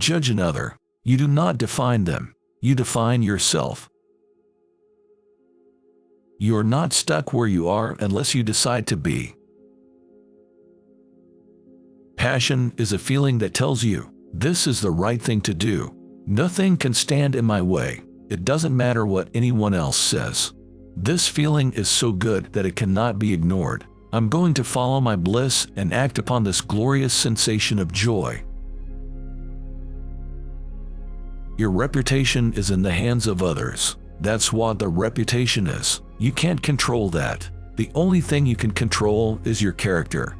judge another, you do not define them, you define yourself. You are not stuck where you are unless you decide to be. Passion is a feeling that tells you, this is the right thing to do. Nothing can stand in my way. It doesn't matter what anyone else says. This feeling is so good that it cannot be ignored. I'm going to follow my bliss and act upon this glorious sensation of joy. Your reputation is in the hands of others. That's what the reputation is. You can't control that. The only thing you can control is your character.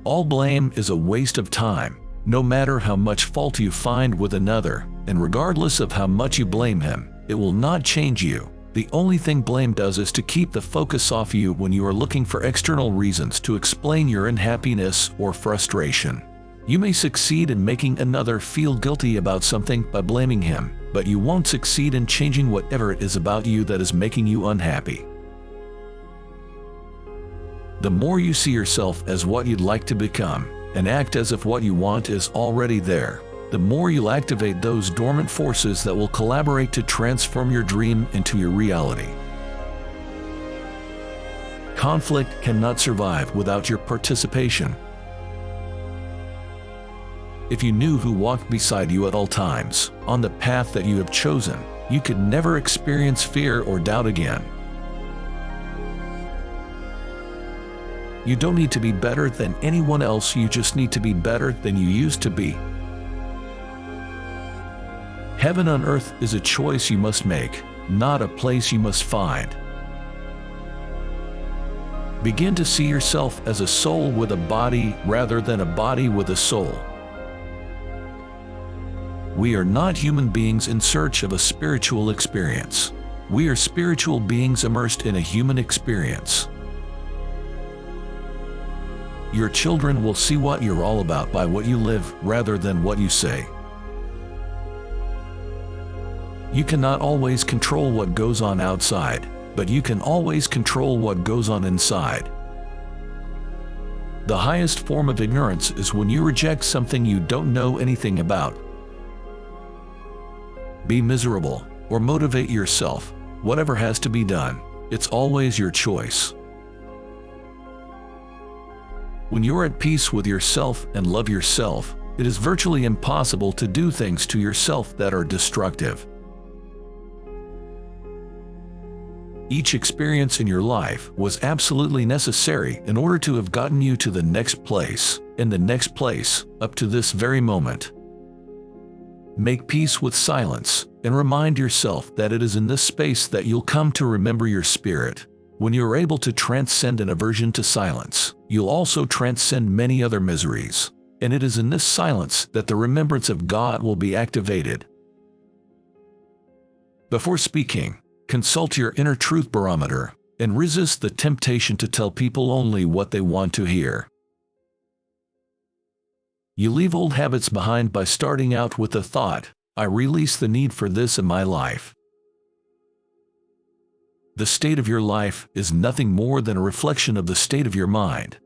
All blame is a waste of time, no matter how much fault you find with another, and regardless of how much you blame him, it will not change you. The only thing blame does is to keep the focus off you when you are looking for external reasons to explain your unhappiness or frustration. You may succeed in making another feel guilty about something by blaming him, but you won't succeed in changing whatever it is about you that is making you unhappy. The more you see yourself as what you'd like to become, and act as if what you want is already there, the more you'll activate those dormant forces that will collaborate to transform your dream into your reality. Conflict cannot survive without your participation. If you knew who walked beside you at all times, on the path that you have chosen, you could never experience fear or doubt again. You don't need to be better than anyone else, you just need to be better than you used to be. Heaven on earth is a choice you must make, not a place you must find. Begin to see yourself as a soul with a body rather than a body with a soul. We are not human beings in search of a spiritual experience. We are spiritual beings immersed in a human experience. Your children will see what you're all about by what you live rather than what you say. You cannot always control what goes on outside, but you can always control what goes on inside. The highest form of ignorance is when you reject something you don't know anything about. Be miserable, or motivate yourself. Whatever has to be done, it's always your choice. When you're at peace with yourself and love yourself, it is virtually impossible to do things to yourself that are destructive. Each experience in your life was absolutely necessary in order to have gotten you to the next place, and the next place, up to this very moment. Make peace with silence, and remind yourself that it is in this space that you'll come to remember your spirit. When you're able to transcend an aversion to silence, you'll also transcend many other miseries, and it is in this silence that the remembrance of God will be activated. Before speaking, consult your inner truth barometer, and resist the temptation to tell people only what they want to hear. You leave old habits behind by starting out with the thought, I release the need for this in my life. The state of your life is nothing more than a reflection of the state of your mind.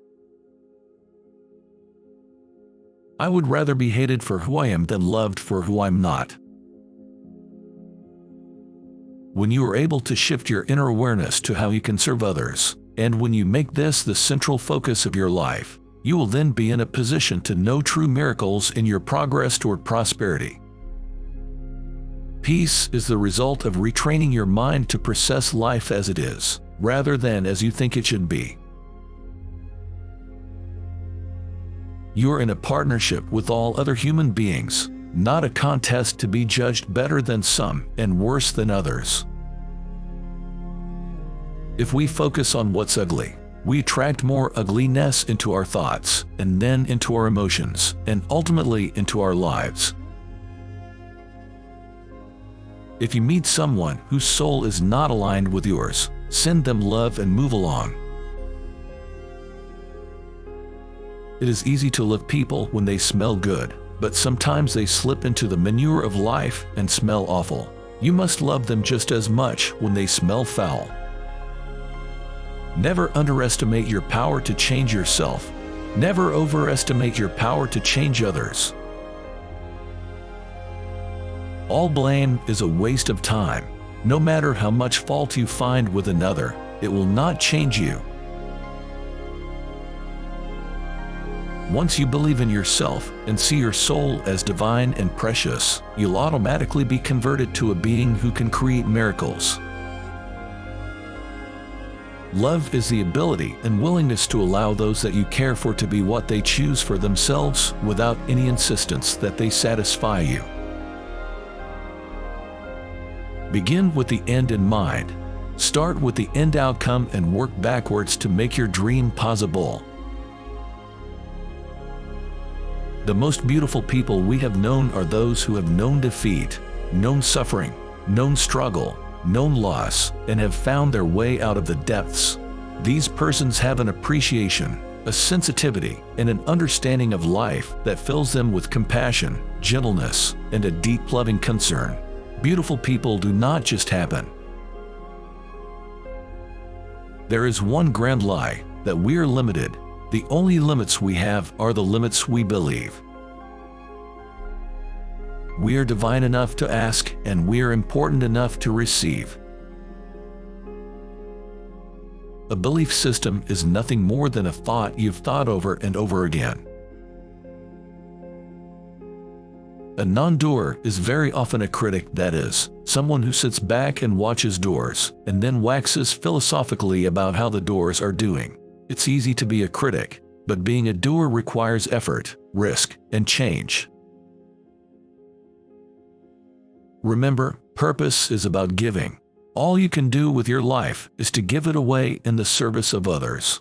I would rather be hated for who I am than loved for who I'm not. When you are able to shift your inner awareness to how you can serve others, and when you make this the central focus of your life, you will then be in a position to know true miracles in your progress toward prosperity. Peace is the result of retraining your mind to process life as it is, rather than as you think it should be. You are in a partnership with all other human beings, not a contest to be judged better than some and worse than others. If we focus on what's ugly, we attract more ugliness into our thoughts, and then into our emotions, and ultimately into our lives. If you meet someone whose soul is not aligned with yours, send them love and move along. It is easy to love people when they smell good, but sometimes they slip into the manure of life and smell awful. You must love them just as much when they smell foul. Never underestimate your power to change yourself. Never overestimate your power to change others. All blame is a waste of time. No matter how much fault you find with another, it will not change you. Once you believe in yourself and see your soul as divine and precious, you'll automatically be converted to a being who can create miracles. Love is the ability and willingness to allow those that you care for to be what they choose for themselves without any insistence that they satisfy you. Begin with the end in mind. Start with the end outcome and work backwards to make your dream possible. The most beautiful people we have known are those who have known defeat, known suffering, known struggle, known loss, and have found their way out of the depths. These persons have an appreciation, a sensitivity, and an understanding of life that fills them with compassion, gentleness, and a deep loving concern. Beautiful people do not just happen. There is one grand lie, that we are limited. The only limits we have are the limits we believe. We are divine enough to ask, and we are important enough to receive. A belief system is nothing more than a thought you've thought over and over again. A non-doer is very often a critic, that is, someone who sits back and watches doors, and then waxes philosophically about how the doors are doing. It's easy to be a critic, but being a doer requires effort, risk, and change. Remember, purpose is about giving. All you can do with your life is to give it away in the service of others.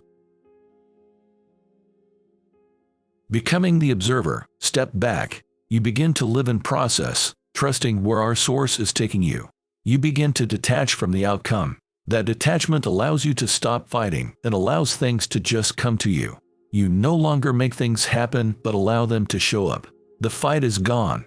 Becoming the observer, step back. You begin to live in process, trusting where our source is taking you. You begin to detach from the outcome. That detachment allows you to stop fighting and allows things to just come to you. You no longer make things happen but allow them to show up. The fight is gone.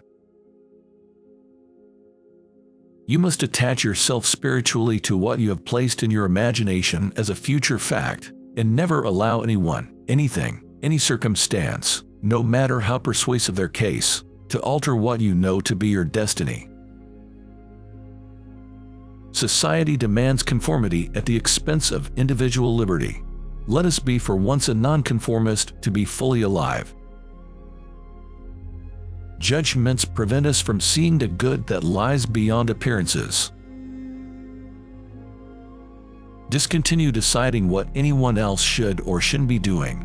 You must attach yourself spiritually to what you have placed in your imagination as a future fact, and never allow anyone, anything, any circumstance, no matter how persuasive their case, to alter what you know to be your destiny. Society demands conformity at the expense of individual liberty. Let us be for once a nonconformist to be fully alive. Judgments prevent us from seeing the good that lies beyond appearances. Discontinue deciding what anyone else should or shouldn't be doing.